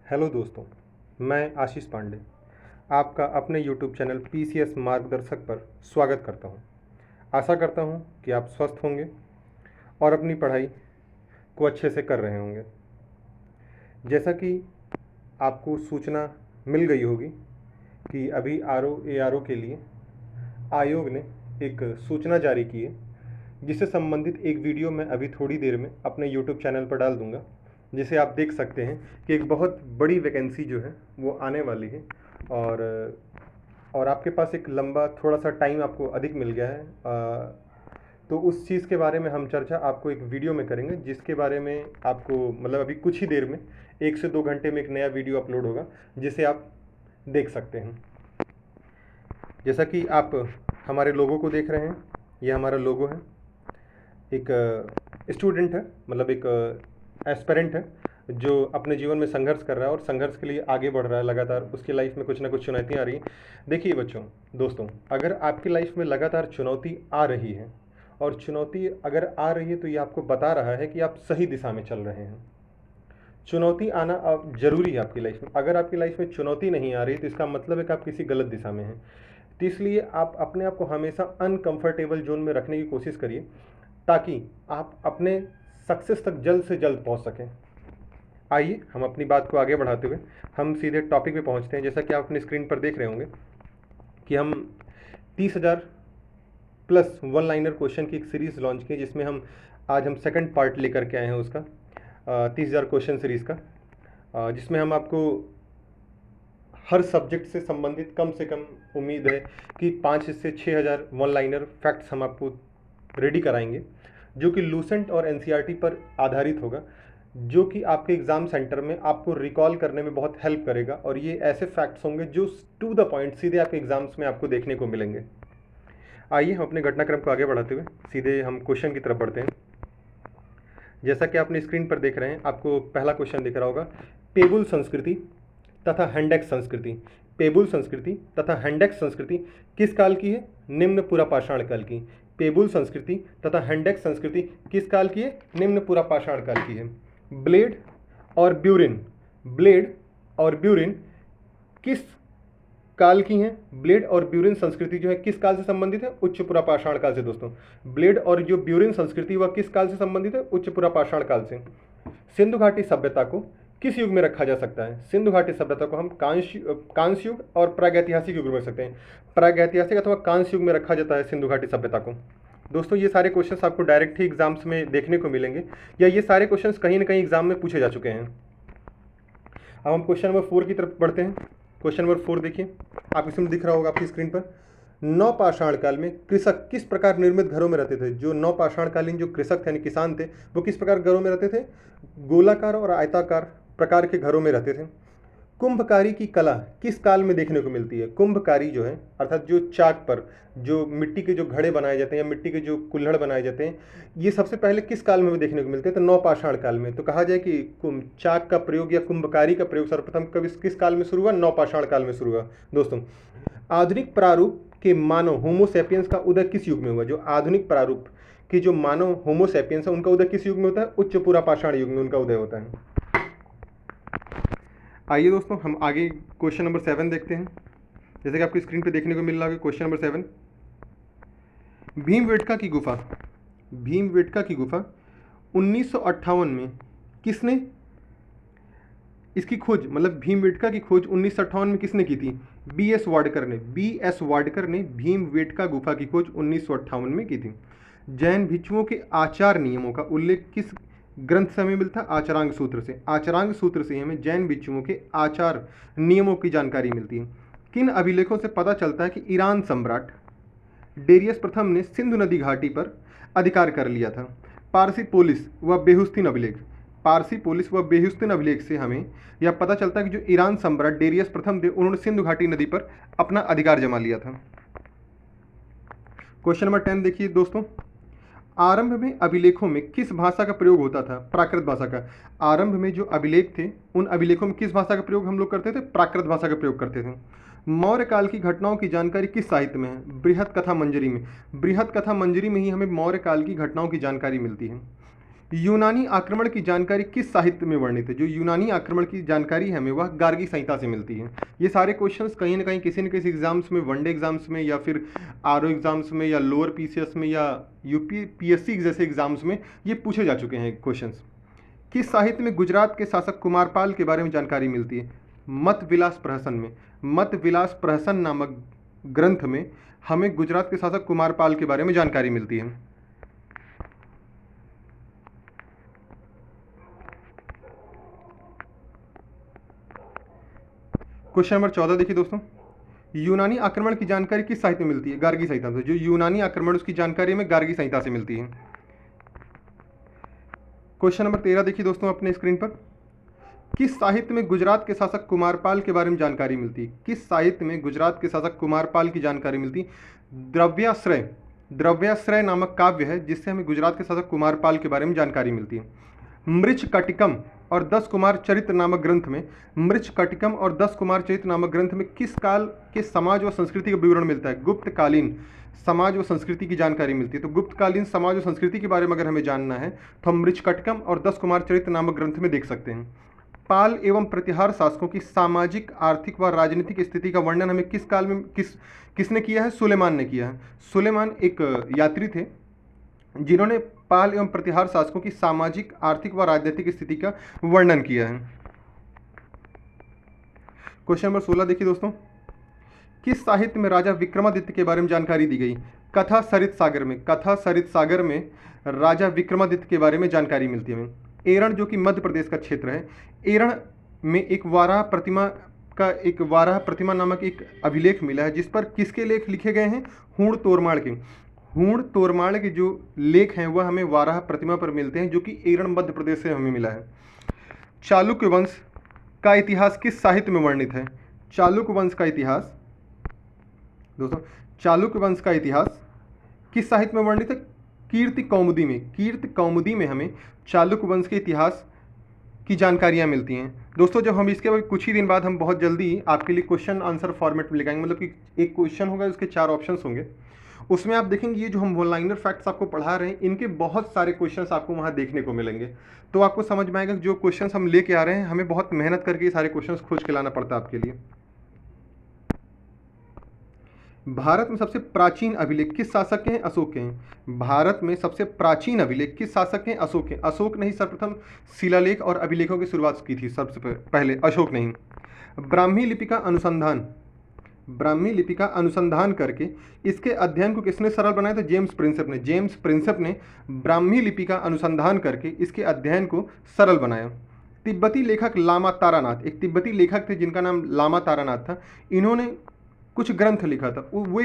Hello दोस्तों, मैं आशीष पांडे आपका अपने यूट्यूब चैनल पीसीएस मार्गदर्शक पर स्वागत करता हूं। आशा करता हूं कि आप स्वस्थ होंगे और अपनी पढ़ाई को अच्छे से कर रहे होंगे। जैसा कि आपको सूचना मिल गई होगी कि अभी आरओ के लिए आयोग ने एक सूचना जारी की है, जिससे संबंधित एक वीडियो मैं अभी थोड़ी देर में अपने यूट्यूब चैनल पर डाल दूंगा, जिसे आप देख सकते हैं कि एक बहुत बड़ी वैकेंसी जो है वो आने वाली है। और आपके पास एक लंबा थोड़ा सा टाइम आपको अधिक मिल गया है। तो उस चीज़ के बारे में हम चर्चा आपको एक वीडियो में करेंगे, जिसके बारे में आपको मतलब अभी कुछ ही देर में 1 से 2 घंटे में एक नया वीडियो अपलोड होगा, जिसे आप देख सकते हैं। जैसा कि आप हमारे लोगों को देख रहे हैं, ये हमारा लोगो है। एक स्टूडेंट है, मतलब एक एस्पिरेंट है जो अपने जीवन में संघर्ष कर रहा है और संघर्ष के लिए आगे बढ़ रहा है लगातार। उसकी लाइफ में कुछ ना कुछ चुनौतियाँ आ रही हैं। देखिए बच्चों, दोस्तों, अगर आपकी लाइफ में लगातार चुनौती आ रही है और चुनौती अगर आ रही है तो ये आपको बता रहा है कि आप सही दिशा में चल रहे हैं। चुनौती आना अब जरूरी है आपकी लाइफ में। अगर आपकी लाइफ में चुनौती नहीं आ रही तो इसका मतलब है कि आप किसी गलत दिशा में हैं। तो इसलिए आप अपने आप को हमेशा अनकंफर्टेबल जोन में रखने की कोशिश करिए, ताकि आप अपने सक्सेस तक जल्द से जल्द पहुंच सकें। आइए हम अपनी बात को आगे बढ़ाते हुए हम सीधे टॉपिक पे पहुंचते हैं। जैसा कि आप अपनी स्क्रीन पर देख रहे होंगे कि हम 30,000 प्लस वन लाइनर क्वेश्चन की एक सीरीज़ लॉन्च की, जिसमें आज हम सेकंड पार्ट लेकर के आए हैं उसका, 30,000 क्वेश्चन सीरीज़ का, जिसमें हम आपको हर सब्जेक्ट से संबंधित कम से कम उम्मीद है कि 5 से 6,000 वन लाइनर फैक्ट्स हम आपको रेडी कराएंगे, जो कि लूसेंट और एनसीईआरटी पर आधारित होगा, जो कि आपके एग्ज़ाम सेंटर में आपको रिकॉल करने में बहुत हेल्प करेगा। और ये ऐसे फैक्ट्स होंगे जो टू द पॉइंट सीधे आपके एग्ज़ाम्स में आपको देखने को मिलेंगे। आइए हम अपने घटनाक्रम को आगे बढ़ाते हुए सीधे हम क्वेश्चन की तरफ बढ़ते हैं। जैसा कि आपने स्क्रीन पर देख रहे हैं, आपको पहला क्वेश्चन दिख रहा होगा, पेबुल संस्कृति तथा हैंडेक्स संस्कृति। पेबुल संस्कृति तथा हैंडेक्स संस्कृति किस काल की है? निम्न पुरापाषाण काल की। पेबुल संस्कृति तथा हैंडेक्स संस्कृति किस काल की है? निम्न पुरापाषाण काल की है। ब्लेड और ब्यूरिन किस काल की हैं? ब्लेड और ब्यूरिन संस्कृति जो है किस काल से संबंधित है? उच्च पुरापाषाण काल से। दोस्तों, ब्लेड और जो ब्यूरिन संस्कृति वह किस काल से संबंधित है? उच्च पुरापाषाण काल से। सिंधु घाटी सभ्यता को किस युग में रखा जा सकता है? सिंधु घाटी सभ्यता को हम कांस्य युग और प्रागैतिहासिक युग में रख सकते हैं। प्रागैतिहासिक अथवा कांस्य युग में रखा जाता है सिंधु घाटी सभ्यता को। दोस्तों, ये सारे क्वेश्चंस आपको डायरेक्ट ही एग्जाम्स में देखने को मिलेंगे, या ये सारे क्वेश्चंस कहीं ना कहीं एग्जाम में पूछे जा चुके हैं। अब हम क्वेश्चन नंबर 4 की तरफ बढ़ते हैं। क्वेश्चन नंबर 4 देखिए, आप इसमें दिख रहा होगा आपकी स्क्रीन पर। नवपाषाण काल में कृषक किस प्रकार निर्मित घरों में रहते थे? जो नवपाषाण कालीन जो कृषक थे यानी किसान थे, वो किस प्रकार घरों में रहते थे? गोलाकार और आयताकार प्रकार के घरों में रहते थे। कुंभकारी की कला किस काल में देखने को मिलती है? कुंभकारी जो है, अर्थात जो चाक पर जो मिट्टी के जो घड़े बनाए जाते हैं या मिट्टी के जो कुल्हड़ बनाए जाते हैं, ये सबसे पहले किस काल में देखने को मिलते हैं? तो नवपाषाण काल में। तो कहा जाए कि चाक का प्रयोग या कुंभकारी का प्रयोग सर्वप्रथम कब किस काल में शुरू हुआ? नवपाषाण काल में शुरू हुआ। दोस्तों, आधुनिक प्रारूप के मानव होमोसेपियंस का उदय किस युग में हुआ? जो आधुनिक प्रारूप के जो मानव होमोसेपियंस है उनका उदय किस युग में होता है? उच्च पुरापाषाण युग में उनका उदय होता है। आइए दोस्तों, हम आगे क्वेश्चन नंबर 7 देखते हैं। जैसे कि आपकी स्क्रीन पे देखने को मिल रहा है क्वेश्चन नंबर 7, भीमबेटका की गुफा। भीमबेटका की गुफा 1958 में किसने इसकी खोज, मतलब भीमबेटका की खोज 1958 में किसने की थी? बी.एस. वाडकर ने भीमबेटका गुफा की खोज 1958 में की थी। जैन भिक्षुओं के आचार नियमों का उल्लेख किस ग्रंथ से हमें मिलता है? आचरांग सूत्र से। आचरांग सूत्र से हमें जैन भिक्षुओं के आचार नियमों की जानकारी मिलती है। किन अभिलेखों से पता चलता है कि ईरान सम्राट डेरियस प्रथम ने सिंधु नदी घाटी पर अधिकार कर लिया था? पारसी पोलिस व बेहुस्तीन अभिलेख से हमें यह पता चलता है कि जो ईरान सम्राट डेरियस प्रथम थे उन्होंने सिंधु घाटी नदी पर अपना अधिकार जमा लिया था। क्वेश्चन नंबर 10 देखिए दोस्तों, आरंभ में अभिलेखों में किस भाषा का प्रयोग होता था? प्राकृत भाषा का। आरंभ में जो अभिलेख थे उन अभिलेखों में किस भाषा का प्रयोग हम लोग करते थे? प्राकृत भाषा का प्रयोग करते थे। मौर्य काल की घटनाओं की जानकारी किस साहित्य में है? बृहत कथा मंजरी में। बृहत कथा मंजरी में ही हमें मौर्य काल की घटनाओं की जानकारी मिलती है। यूनानी आक्रमण की जानकारी किस साहित्य में वर्णित है? जो यूनानी आक्रमण की जानकारी है हमें वह गार्गी संहिता से मिलती है। ये सारे क्वेश्चंस कहीं ना कहीं किसी न किसी एग्जाम्स में, वनडे एग्जाम्स में या फिर आरओ एग्जाम्स में या लोअर पीसीएस में या यूपी पीएससी जैसे एग्जाम्स में ये पूछे जा चुके हैं क्वेश्चंस। किस साहित्य में गुजरात के शासक कुमारपाल के बारे में जानकारी मिलती है? मत विलास प्रहसन में। मत विलास प्रहसन नामक ग्रंथ में हमें गुजरात के शासक कुमारपाल के बारे में जानकारी मिलती है। क्वेश्चन नंबर 14 देखिए दोस्तों, यूनानी आक्रमण की जानकारी किस साहित्य में मिलती है? गार्गी संहिता से। जो यूनानी आक्रमण उसकी जानकारी में गार्गी संहिता से मिलती है। क्वेश्चन नंबर 13 देखिए दोस्तों अपने स्क्रीन पर, किस साहित्य में गुजरात के शासक कुमारपाल के बारे में जानकारी मिलती है? किस साहित्य में गुजरात के शासक कुमारपाल की जानकारी मिलती है? द्रव्याश्रय। द्रव्याश्रय नामक काव्य है जिससे हमें गुजरात के शासक कुमारपाल के बारे में जानकारी मिलती है। मृच्छकटिकम और 10 कुमार चरित्र नामक ग्रंथ में, मृच्छकटिकम और 10 कुमार चरित्र नामक ग्रंथ में किस काल के समाज व संस्कृति का विवरण मिलता है? गुप्तकालीन समाज व संस्कृति की जानकारी मिलती है। तो गुप्तकालीन समाज व संस्कृति के बारे में अगर हमें जानना है तो हम मृच्छकटिकम और 10 कुमार चरित्र नामक ग्रंथ में देख सकते हैं। पाल एवं प्रतिहार शासकों की सामाजिक, आर्थिक व राजनीतिक स्थिति का वर्णन हमें किस काल में किसने किया है? सुलेमान ने किया है। सुलेमान एक यात्री थे जिन्होंने पाल एवं प्रतिहार शासकों की सामाजिक, आर्थिक व राजनीतिक स्थिति का वर्णन किया है। क्वेश्चन नंबर 16 देखिए दोस्तों, किस साहित्य में राजा विक्रमादित्य के बारे में जानकारी दी गई? कथा सरित सागर में। कथा सरित सागर में राजा विक्रमादित्य के बारे में जानकारी मिलती है हमें। एरण जो कि मध्य प्रदेश का क्षेत्र है, एरण में एक वाराह प्रतिमा नामक एक अभिलेख मिला है जिस पर किसके लेख लिखे गए हैं? हूण तोरमाड़ के। हूण तोरमाड़ के जो लेख हैं वह हमें वाराह प्रतिमा पर मिलते हैं जो कि एरण मध्य प्रदेश से हमें मिला है। चालुक्य वंश का इतिहास किस साहित्य में वर्णित है? चालुक्य वंश का इतिहास दोस्तों, चालुक्य वंश का इतिहास किस साहित्य में वर्णित है? कीर्ति कौमुदी में। कीर्ति कौमुदी में हमें चालुक्य वंश के इतिहास की जानकारियाँ मिलती हैं। दोस्तों जब हम इसके बाद कुछ ही दिन बाद हम बहुत जल्दी आपके लिए क्वेश्चन आंसर फॉर्मेट में लिखाएंगे, मतलब कि एक क्वेश्चन होगा उसके 4 ऑप्शंस होंगे, उसमें आप देखेंगे ये जो हम वन लाइनर फैक्ट्स आपको पढ़ा रहे हैं इनके बहुत सारे क्वेश्चंस आपको वहाँ देखने को मिलेंगे। तो आपको समझ में आएगा कि जो क्वेश्चंस हम लेके आ रहे हैं हमें बहुत मेहनत करके ये सारे क्वेश्चंस खोज के लाना पड़ता है आपके लिए। भारत में सबसे प्राचीन अभिलेख किस शासक के हैं? अशोक के हैं। भारत में सबसे प्राचीन अभिलेख किस शासक के हैं? अशोक के। अशोक ने ही सर्वप्रथम शिलालेख और अभिलेखों की शुरुआत की थी, सबसे पहले अशोक ने ही। ब्राह्मी लिपि का अनुसंधान, ब्राह्मी लिपि का अनुसंधान करके इसके अध्ययन को किसने सरल बनाया था? जेम्स प्रिंसेप ने। जेम्स प्रिंसेप ने ब्राह्मी लिपि का अनुसंधान करके इसके अध्ययन को सरल बनाया। तिब्बती लेखक लामा तारानाथ, एक तिब्बती लेखक थे जिनका नाम लामा तारानाथ था, इन्होंने कुछ ग्रंथ लिखा था। वो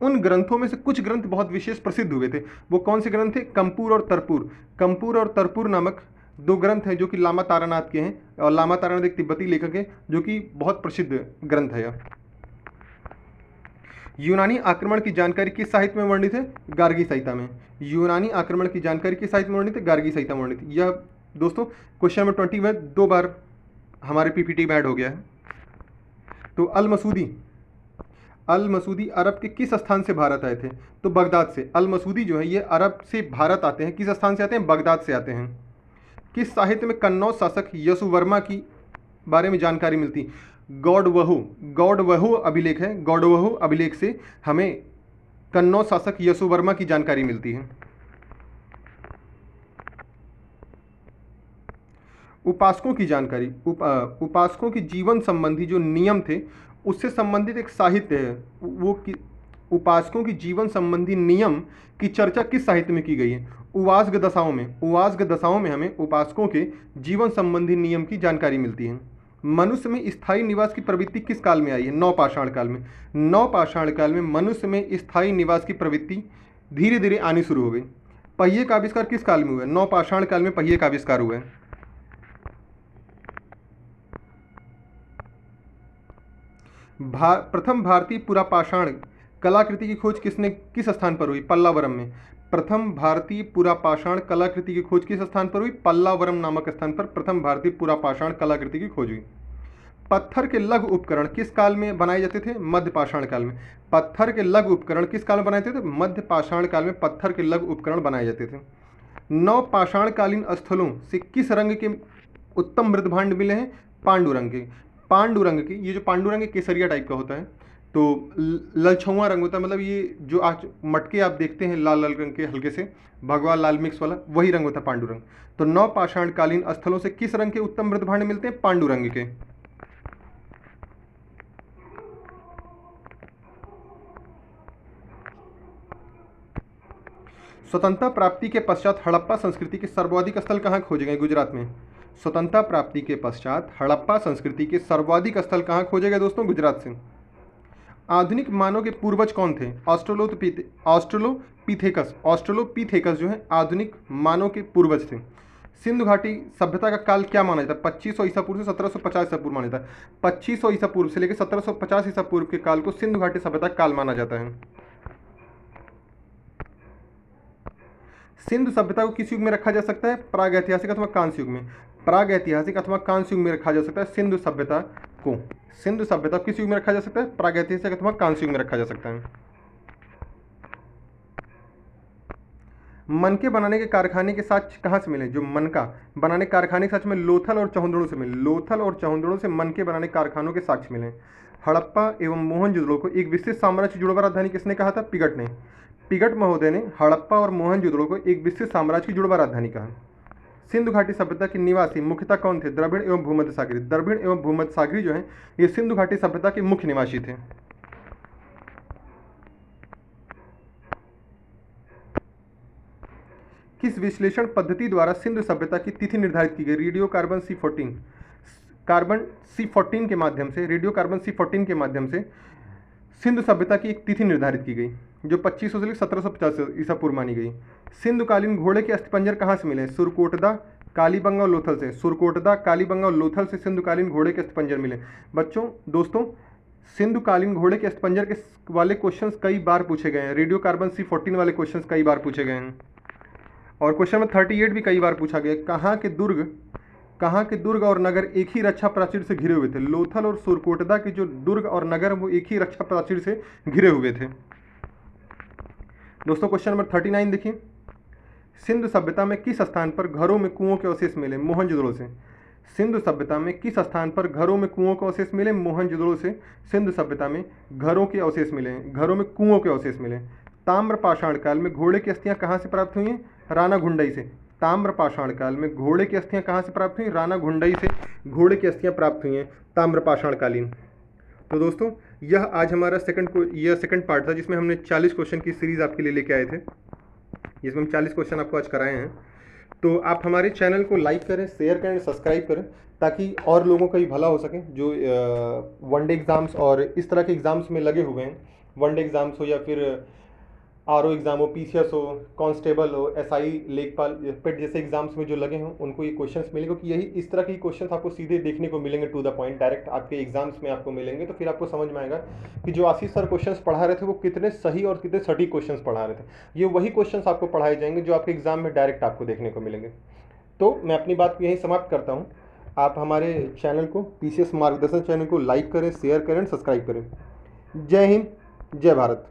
उन ग्रंथों में से कुछ ग्रंथ बहुत विशेष प्रसिद्ध हुए थे। वो कौन से ग्रंथ थे? कंपूर और तरपुर। कंपूर और तरपुर नामक 2 ग्रंथ हैं जो कि लामा तारानाथ के हैं, और लामा तारानाथ एक तिब्बती लेखक है जो कि बहुत प्रसिद्ध ग्रंथ है यह। यूनानी आक्रमण की जानकारी किस साहित्य में वर्णित है? गार्गी संहिता में। यूनानी आक्रमण की जानकारी किस साहित्य में वर्णित है? गार्गी संहिता में वर्णित। यह दोस्तों क्वेश्चन नंबर 20 में 2 बार हमारे पीपीटी में ऐड हो गया है। तो अल मसूदी अरब के किस स्थान से भारत आए थे? तो बगदाद से। अल मसूदी जो है ये अरब से भारत आते हैं। किस स्थान से आते हैं? बगदाद से आते हैं। किस साहित्य में कन्नौज शासक यशुवर्मा की बारे में जानकारी मिलती? गौडवहु अभिलेख है। गौडवहु अभिलेख से हमें कन्नौज शासक यशुवर्मा की जानकारी मिलती है। उपासकों की जानकारी, उपासकों की जीवन संबंधी जो नियम थे उससे संबंधित एक साहित्य है, वो उपासकों की जीवन संबंधी नियम की चर्चा किस साहित्य में की गई है? उवास्ग दशाओं में। उवास्ग दशाओं में हमें उपासकों के जीवन संबंधी नियम की जानकारी मिलती है। मनुष्य में स्थायी निवास की प्रवृत्ति किस काल में आई है? नवपाषाण काल में। नवपाषाण काल में मनुष्य में स्थायी निवास की प्रवृत्ति धीरे धीरे आनी शुरू हो गई। पहिए का आविष्कार किस काल में हुआ है? नवपाषाण काल में पहिए का आविष्कार हुआ है। प्रथम भारतीय पुरापाषाण कलाकृति की खोज किस स्थान पर हुई? पल्लावरम में। प्रथम भारतीय पुरापाषाण कलाकृति की खोज किस स्थान पर हुई? पल्लावरम नामक स्थान पर प्रथम भारतीय पुरापाषाण कलाकृति की खोज हुई। पत्थर के लघु उपकरण किस काल में बनाए जाते थे? मध्यपाषाण काल में। पत्थर के लघु उपकरण किस काल में बनाए जाते थे? मध्यपाषाण काल में पत्थर के लघु उपकरण बनाए जाते थे। 9 पाषाणकालीन स्थलों से किस रंग के उत्तम मृदभांड मिले हैं? पांडुरंग के। पांडुरंग के, ये जो पांडुरंग है केसरिया टाइप का होता है, तो ललछुआ रंग होता है, मतलब ये जो आज मटके आप देखते हैं लाल लाल रंग के हल्के से भगवा लाल मिक्स वाला, वही रंग होता है पांडुरंग। तो 9 पाषाणकालीन स्थलों से किस रंग के उत्तम मृदभांड मिलते हैं? पांडुरंग के। स्वतंत्रता प्राप्ति के पश्चात हड़प्पा संस्कृति के सर्वाधिक स्थल कहाँ खोजे गए? गुजरात में। स्वतंत्रता प्राप्ति के पश्चात हड़प्पा संस्कृति के सर्वाधिक स्थल कहाँ खोजे गए दोस्तों? गुजरात से। आधुनिक मानव के पूर्वज कौन थे? ऑस्ट्रेलोपिथेकस। ऑस्ट्रेलोपिथेकस जो है आधुनिक मानव के पूर्वज थे। सिंधु घाटी सभ्यता का काल क्या माना जाता है? 2500 ईसा पूर्व से 1750 ईसा पूर्व माना जाता है। 2500 ईसा पूर्व से लेकर 1750 ईसा पूर्व के काल को सिंधु घाटी सभ्यता का काल माना जाता है। सिंधु सभ्यता को किस युग में रखा जा सकता है? प्रागैतिहासिक अथवा कांस्य युग में। प्रागैतिहासिक अथवा कांस्य युग में रखा जा सकता है सिंधु सभ्यता को। सिंधु सभ्यता किस युग में रखा जा सकता है? प्रागैतिहासिक अथवा कांस्य युग में रखा जा सकता है। मनके बनाने के कारखाने के साक्ष्य कहाँ से मिले? जो मनका बनाने कारखाने के साक्ष्य में लोथल और चौहंदड़ों से मिले। लोथल और चौहंदड़ों से मनके बनाने कारखानों के साक्ष्य मिले। हड़प्पा एवं मोहनजोदड़ो को एक विशेष साम्राज्य जुड़वा राजधानी किसने कहा था? पिगट ने। पिगट महोदय ने हड़प्पा और मोहनजोदड़ो को एक विशेष साम्राज्य की जुड़वा राजधानी कहा। सिंधु घाटी सभ्यता के निवासी मुख्यतः कौन थे? द्रविड़ एवं भूमध्य सागरी। द्रविड़ एवं भूमध्य सागरी जो है ये सिंधु घाटी सभ्यता के मुख्य निवासी थे। किस विश्लेषण पद्धति द्वारा सिंधु सभ्यता की तिथि निर्धारित की गई? रेडियो कार्बन C14 के माध्यम से, रेडियो कार्बन C14 के माध्यम से सिंधु सभ्यता की एक तिथि निर्धारित की गई जो 2500 से 1750 ईसा पूर्व मानी गई। सिंधुकालीन घोड़े के अस्थिपंजर कहाँ से मिले? सुरकोटदा, कालीबंगा और लोथल से। सुरकोटदा, कालीबंगा और लोथल से सिंधुकालीन घोड़े के अस्थिपंजर मिले। बच्चों दोस्तों, सिंधुकालीन घोड़े के अस्थिपंजर के वाले क्वेश्चंस कई बार पूछे गए हैं। रेडियो कार्बन C14 वाले क्वेश्चंस कई बार पूछे गए हैं और क्वेश्चन नंबर 38 भी कई बार पूछा गया। कहाँ के दुर्ग और नगर एक ही रक्षा प्राचीर से घिरे हुए थे? लोथल और सुरकोटदा के जो दुर्ग और नगर वो एक ही रक्षा प्राचीर से घिरे हुए थे। दोस्तों क्वेश्चन नंबर 39 देखिए। सिंधु सभ्यता में किस स्थान पर घरों में कुओं के अवशेष मिले? मोहनजोदड़ो से। सिंधु सभ्यता में किस स्थान पर घरों में कुओं के अवशेष मिले? मोहनजोदड़ो से सिंधु सभ्यता में घरों के अवशेष मिले, घरों में कुओं के अवशेष मिले। ताम्र पाषाण काल में घोड़े की अस्थियां कहाँ से प्राप्त हुई हैं? राणा घुंडई से। ताम्र पाषाण काल में घोड़े की अस्थियां कहाँ से प्राप्त हुई? राणा घुंडई से घोड़े की अस्थियां प्राप्त हुई हैं ताम्र पाषाण कालीन। तो दोस्तों यह आज हमारा सेकंड पार्ट था जिसमें हमने 40 क्वेश्चन की सीरीज आपके लिए लेके आए थे, जिसमें हम 40 क्वेश्चन आपको आज कराए हैं। तो आप हमारे चैनल को लाइक करें, शेयर करें, सब्सक्राइब करें ताकि और लोगों का भी भला हो सके जो वनडे एग्ज़ाम्स और इस तरह के एग्ज़ाम्स में लगे हुए हैं। वनडे एग्ज़ाम्स हो या फिर आरओ एग्ज़ाम हो, पीसीएस हो, कांस्टेबल हो, एसआई, लेखपाल, पेट जैसे एग्जाम्स में जो लगे हों उनको ये क्वेश्चंस मिलेंगे, क्योंकि यही इस तरह के क्वेश्चंस आपको सीधे देखने को मिलेंगे, टू द पॉइंट, डायरेक्ट आपके एग्जाम्स में आपको मिलेंगे। तो फिर आपको समझ में आएगा कि जो आशीष सर क्वेश्चंस पढ़ा रहे थे वो कितने सही और कितने सटीक क्वेश्चंस पढ़ा रहे थे। ये वही क्वेश्चंस आपको पढ़ाए जाएंगे जो आपके एग्जाम में डायरेक्ट आपको देखने को मिलेंगे। तो मैं अपनी बात को यहीं समाप्त करता हूँ। आप हमारे चैनल को, पीसीएस मार्गदर्शन चैनल को लाइक करें, शेयर करें, सब्सक्राइब करें। जय हिंद, जय भारत।